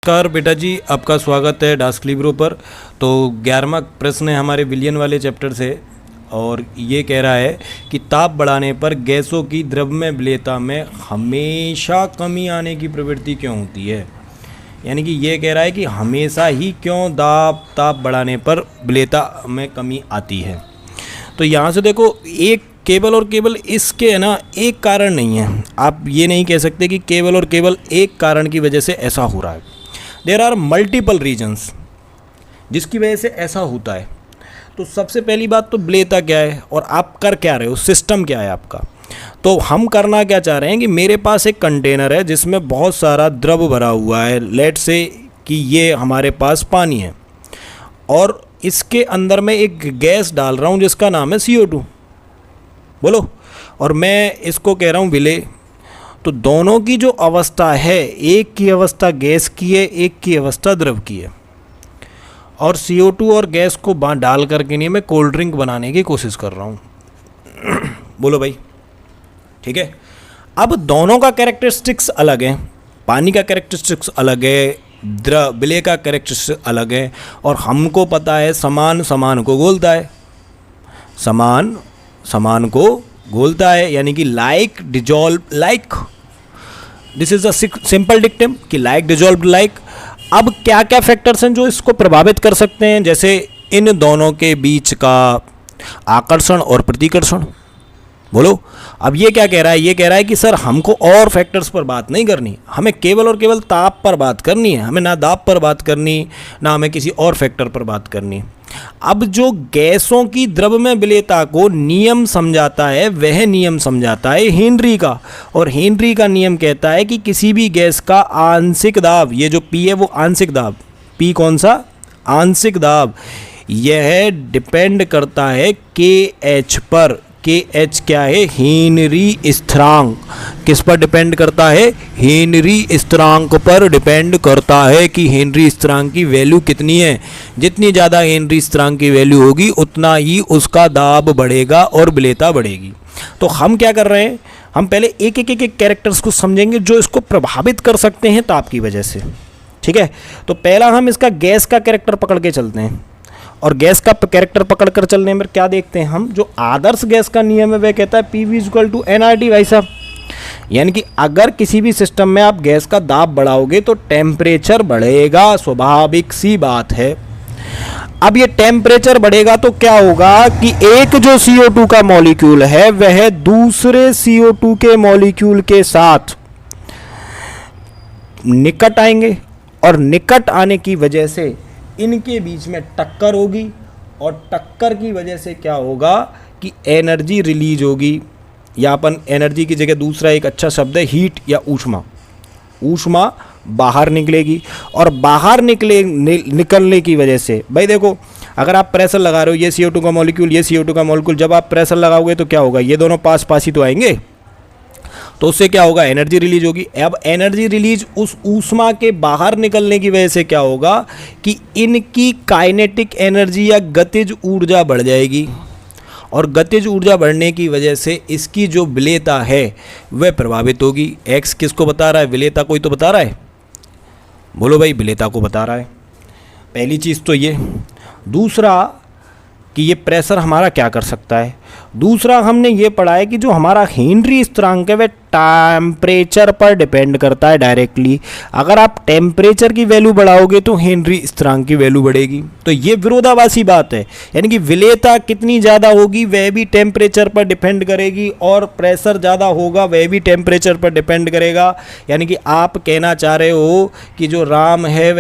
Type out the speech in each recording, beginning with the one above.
नमस्कार बेटा जी, आपका स्वागत है डास्क लिब्रो पर। तो 11वां प्रश्न है हमारे विलियन वाले चैप्टर से और ये कह रहा है कि ताप बढ़ाने पर गैसों की द्रव्यमय विलेयता में हमेशा कमी आने की प्रवृत्ति क्यों होती है। यानी कि ये कह रहा है कि हमेशा ही क्यों ताप बढ़ाने पर विलेयता में कमी आती है। तो यहाँ से देखो, एक केवल और केवल इसके है ना एक कारण नहीं है। आप ये नहीं कह सकते कि केवल और केवल एक कारण की वजह से ऐसा हो रहा है। देयर आर मल्टीपल रीजन्स जिसकी वजह से ऐसा होता है। तो सबसे पहली बात तो विलेयता क्या है और आप कर क्या रहे हो, सिस्टम क्या है आपका। तो हम करना क्या चाह रहे हैं कि मेरे पास एक कंटेनर है जिसमें बहुत सारा द्रव भरा हुआ है। लेट से कि ये हमारे पास पानी है और इसके अंदर मैं एक गैस डाल रहा हूँ जिसका नाम है CO2, बोलो, और मैं इसको कह रहा हूँ विलेय। तो दोनों की जो अवस्था है, एक की अवस्था गैस की है, एक की अवस्था द्रव की है। और CO2 और गैस को डाल करके नहीं मैं कोल्ड ड्रिंक बनाने की कोशिश कर रहा हूँ। बोलो भाई, ठीक है। अब दोनों का कैरेक्टरिस्टिक्स अलग है, पानी का कैरेक्टरिस्टिक्स अलग है, विलेय का कैरेक्टरिस्टिक्स अलग है। और हमको पता है समान समान को घोलता है, समान समान को घोलता है। यानी कि like dissolve like, this is a simple dictum कि लाइक डिजॉल्व लाइक। अब क्या क्या फैक्टर्स हैं जो इसको प्रभावित कर सकते हैं, जैसे इन दोनों के बीच का आकर्षण और प्रतिकर्षण। बोलो, अब ये क्या कह रहा है, ये कह रहा है कि सर हमको और फैक्टर्स पर बात नहीं करनी, हमें केवल और केवल ताप पर बात करनी है। हमें ना दाब पर बात करनी, ना हमें किसी और फैक्टर पर बात करनी। अब जो गैसों की द्रव्यमय विलेयता को नियम समझाता है वह नियम समझाता है हेनरी का। और हेनरी का नियम कहता है कि किसी भी गैस का आंशिक दाब, ये जो P है वो आंशिक दाब, P कौन सा, आंशिक दाब, यह डिपेंड करता है KH पर। KH क्या है, हेनरी स्थिरांक। किस पर डिपेंड करता है, हेनरी स्थिरांक पर डिपेंड करता है कि हेनरी स्थिरांक की वैल्यू कितनी है। जितनी ज़्यादा हेनरी स्थिरांक की वैल्यू होगी उतना ही उसका दाब बढ़ेगा और विलेयता बढ़ेगी। तो हम क्या कर रहे हैं, हम पहले एक एक कैरेक्टर्स को समझेंगे जो इसको प्रभावित कर सकते हैं ताप की वजह से, ठीक है। तो पहला हम इसका गैस का कैरेक्टर पकड़ के चलते हैं। और गैस का कैरेक्टर पकड़ कर चलने में क्या देखते हैं हम, जो आदर्श गैस का नियम है वह कहता है PV = nRT भाई साहब। यानी कि अगर किसी भी सिस्टम में आप गैस का दाब बढ़ाओगे तो टेम्परेचर बढ़ेगा, स्वाभाविक सी बात है। अब ये टेम्परेचर बढ़ेगा तो क्या होगा कि एक जो CO2 का मॉलिक्यूल है वह दूसरे CO2 के मॉलिक्यूल के साथ निकट आएंगे और निकट आने की वजह से इनके बीच में टक्कर होगी और टक्कर की वजह से क्या होगा कि एनर्जी रिलीज होगी। या अपन एनर्जी की जगह दूसरा एक अच्छा शब्द है हीट या ऊष्मा। ऊष्मा बाहर निकलेगी और बाहर निकलने की वजह से, भाई देखो, अगर आप प्रेशर लगा रहे हो, ये CO2 का मॉलिक्यूल, ये CO2 का मॉलिक्यूल, जब आप प्रेशर लगाओगे तो क्या होगा, ये दोनों पास पास ही तो आएंगे। तो उससे क्या होगा, एनर्जी रिलीज होगी। अब एनर्जी रिलीज उस ऊष्मा के बाहर निकलने की वजह से क्या होगा कि इनकी काइनेटिक एनर्जी या गतिज ऊर्जा बढ़ जाएगी। और गतिज ऊर्जा बढ़ने की वजह से इसकी जो विलेयता है वह प्रभावित होगी। एक्स किसको बता रहा है, विलेयता कोई तो बता रहा है, बोलो भाई, विलेयता को बता रहा है। पहली चीज़ तो ये। दूसरा कि ये प्रेशर हमारा क्या कर सकता है। दूसरा हमने ये पढ़ा है कि जो हमारा हेनरी स्थिरांक है वह टेम्परेचर पर डिपेंड करता है डायरेक्टली। अगर आप टेम्परेचर की वैल्यू बढ़ाओगे तो हेनरी स्थिरांक की वैल्यू बढ़ेगी। तो ये विरोधाभासी बात है। यानी कि विलेयता कितनी ज़्यादा होगी वह भी टेम्परेचर पर डिपेंड करेगी और प्रेशर ज़्यादा होगा वह भी टेम्परेचर पर डिपेंड करेगा। यानी कि आप कहना चाह रहे हो कि जो राम है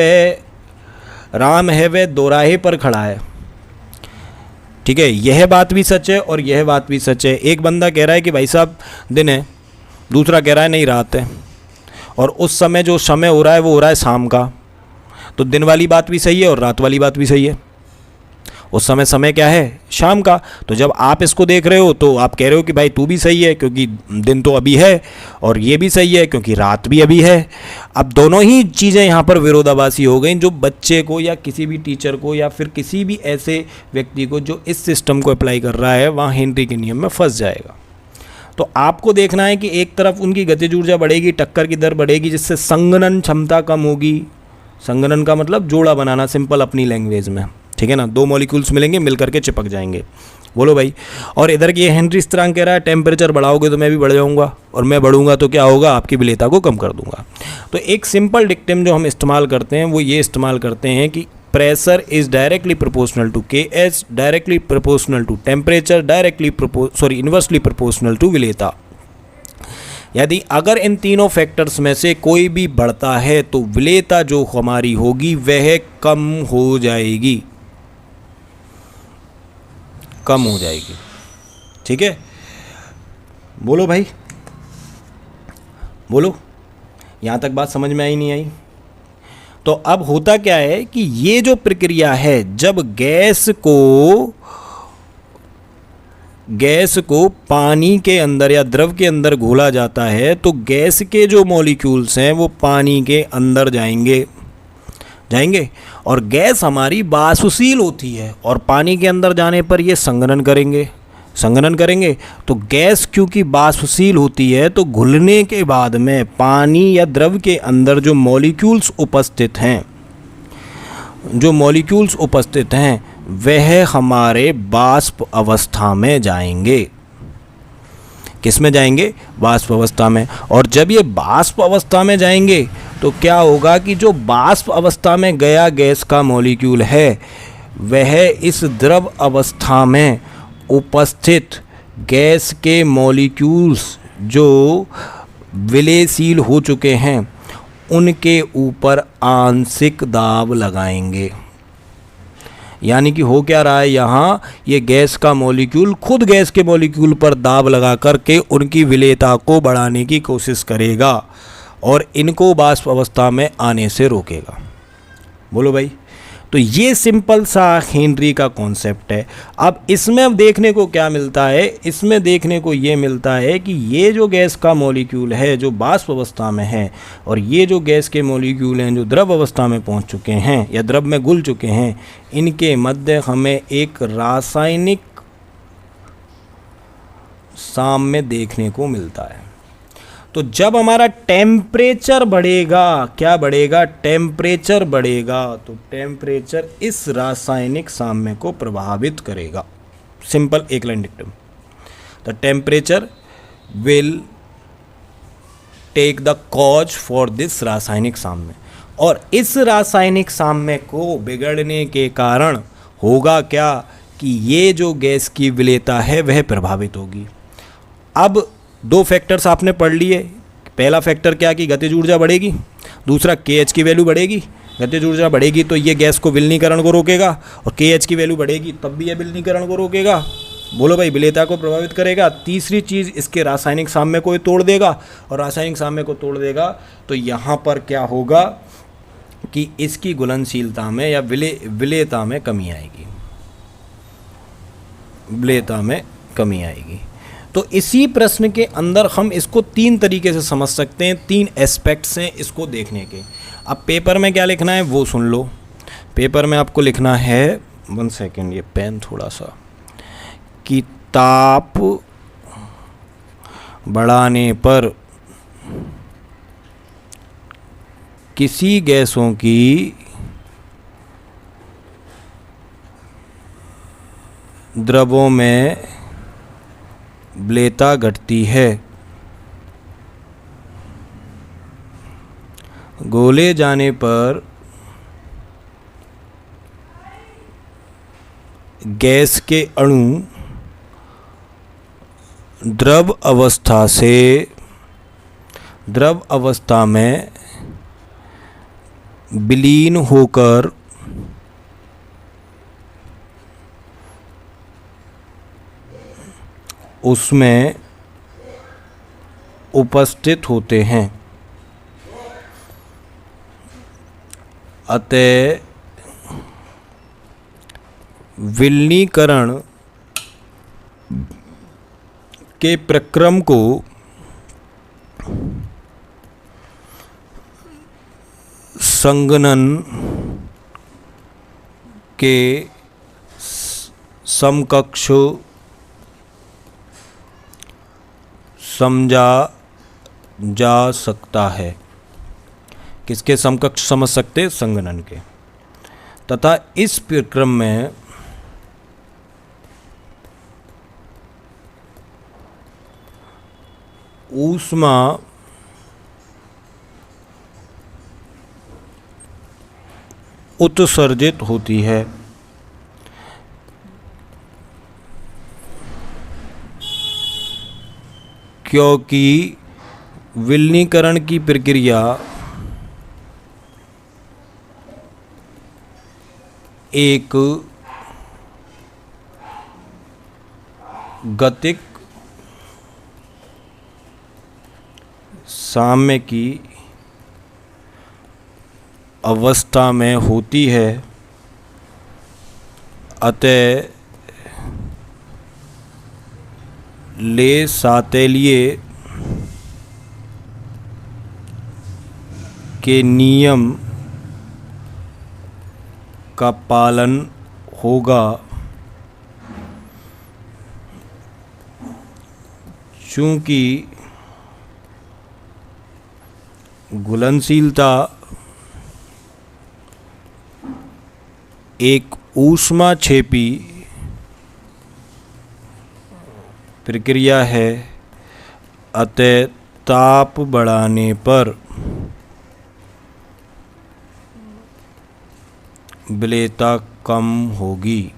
वह दोराहे पर खड़ा है, ठीक है। यह बात भी सच है और यह बात भी सच है। एक बंदा कह रहा है कि भाई साहब दिन है, दूसरा कह रहा है नहीं रात है, और उस समय जो समय हो रहा है वो हो रहा है शाम का। तो दिन वाली बात भी सही है और रात वाली बात भी सही है। उस समय क्या है, शाम का। तो जब आप इसको देख रहे हो तो आप कह रहे हो कि भाई तू भी सही है क्योंकि दिन तो अभी है, और ये भी सही है क्योंकि रात भी अभी है। अब दोनों ही चीज़ें यहाँ पर विरोधाभासी हो गई, जो बच्चे को या किसी भी टीचर को या फिर किसी भी ऐसे व्यक्ति को जो इस सिस्टम को अप्लाई कर रहा है वहाँ हेनरी के नियम में फंस जाएगा। तो आपको देखना है कि एक तरफ उनकी गतिज ऊर्जा बढ़ेगी, टक्कर की दर बढ़ेगी, जिससे संघनन क्षमता कम होगी, संघनन का मतलब जोड़ा बनाना, सिंपल अपनी लैंग्वेज में, ठीक है ना। दो मॉलिक्यूल्स मिलेंगे, मिल करके चिपक जाएंगे। बोलो भाई। और इधर की हेनरी स्ट्रांग कह रहा है टेम्परेचर बढ़ाओगे तो मैं भी बढ़ जाऊंगा, और मैं बढ़ूंगा तो क्या होगा, आपकी विलेयता को कम कर दूंगा। तो एक सिंपल डिक्टेम जो हम इस्तेमाल करते हैं वो ये इस्तेमाल करते हैं कि pressure is directly proportional to K H, directly proportional to temperature, inversely proportional to विलेयता। यदि अगर इन तीनों फैक्टर्स में से कोई भी बढ़ता है तो विलेयता जो हमारी होगी वह कम हो जाएगी, कम हो जाएगी, ठीक है। बोलो भाई, बोलो, यहां तक बात समझ में आई नहीं आई? तो अब होता क्या है कि ये जो प्रक्रिया है, जब गैस को पानी के अंदर या द्रव के अंदर घोला जाता है तो गैस के जो मॉलिक्यूल्स हैं वो पानी के अंदर जाएंगे, और गैस हमारी वाष्पशील होती है, और पानी के अंदर जाने पर ये संघनन करेंगे। तो गैस क्योंकि वाष्पशील होती है तो घुलने के बाद में पानी या द्रव के अंदर जो मॉलिक्यूल्स उपस्थित हैं वह हमारे वाष्प अवस्था में जाएंगे। किस में जाएंगे? वाष्प अवस्था में। और जब ये वाष्प अवस्था में जाएंगे तो क्या होगा कि जो वाष्प अवस्था में गया गैस का मॉलिक्यूल है वह इस द्रव अवस्था में उपस्थित गैस के मॉलिक्यूल्स जो विलयशील हो चुके हैं उनके ऊपर आंशिक दाब लगाएंगे। यानी कि हो क्या रहा है यहाँ, ये गैस का मॉलिक्यूल खुद गैस के मॉलिक्यूल पर दाब लगा करके उनकी विलेयता को बढ़ाने की कोशिश करेगा और इनको वाष्प अवस्था में आने से रोकेगा। बोलो भाई। तो ये सिंपल सा हेनरी का कॉन्सेप्ट है। अब इसमें देखने को क्या मिलता है? इसमें देखने को ये मिलता है कि ये जो गैस का मॉलिक्यूल है जो वाष्प अवस्था में है और ये जो गैस के मॉलिक्यूल हैं जो द्रव अवस्था में पहुंच चुके हैं या द्रव में घुल चुके हैं, इनके मध्य हमें एक रासायनिक साम्य देखने को मिलता है। तो जब हमारा टेम्परेचर बढ़ेगा, क्या बढ़ेगा? टेम्परेचर बढ़ेगा, तो टेम्परेचर इस रासायनिक साम्य को प्रभावित करेगा। सिंपल एक line dictum. The temperature will take the cause for this रासायनिक साम्य, और इस रासायनिक साम्य को बिगड़ने के कारण होगा क्या कि ये जो गैस की विलेयता है वह प्रभावित होगी। अब दो फैक्टर्स आपने पढ़ लिए। पहला फैक्टर क्या कि गतिज ऊर्जा बढ़ेगी, दूसरा KH की वैल्यू बढ़ेगी। गतिज ऊर्जा बढ़ेगी तो ये गैस को विलीनीकरण को रोकेगा, और KH की वैल्यू बढ़ेगी तब भी ये विलीनीकरण को रोकेगा। बोलो भाई, विलेयता को प्रभावित करेगा। तीसरी चीज़, इसके रासायनिक साम्य को तोड़ देगा, और रासायनिक साम्य को तोड़ देगा तो यहाँ पर क्या होगा कि इसकी घुलनशीलता में या विलेयता में कमी आएगी, विलेयता में कमी आएगी। तो इसी प्रश्न के अंदर हम इसको तीन तरीके से समझ सकते हैं, तीन एस्पेक्ट्स हैं इसको देखने के। अब पेपर में क्या लिखना है वो सुन लो। पेपर में आपको लिखना है, 1 सेकेंड, ये पेन थोड़ा सा, कि ताप बढ़ाने पर किसी गैसों की द्रवों में विलेयता घटती है, घोले जाने पर गैस के अणु द्रव अवस्था से द्रव अवस्था में विलीन होकर उसमें उपस्थित होते हैं। अतः विलीनीकरण के प्रक्रम को संघनन के समकक्ष समझा जा सकता है। किसके समकक्ष समझ सकते? संघनन के। तथा इस प्रक्रम में ऊष्मा उत्सर्जित होती है। क्योंकि विलयनीकरण की प्रक्रिया एक गतिक साम्य की अवस्था में होती है, अतः ले सातेलिए के नियम का पालन होगा। चूँकि घुलनशीलता एक ऊष्माक्षेपी प्रक्रिया है, अतः ताप बढ़ाने पर विलेयता कम होगी।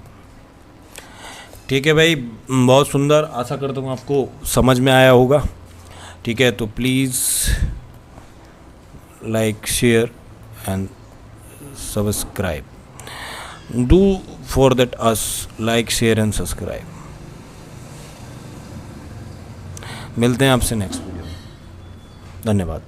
ठीक है भाई, बहुत सुंदर। आशा करता हूँ आपको समझ में आया होगा। ठीक है, तो please like, share and subscribe. Do for that us like, share and subscribe. मिलते हैं आपसे नेक्स्ट वीडियो में। धन्यवाद।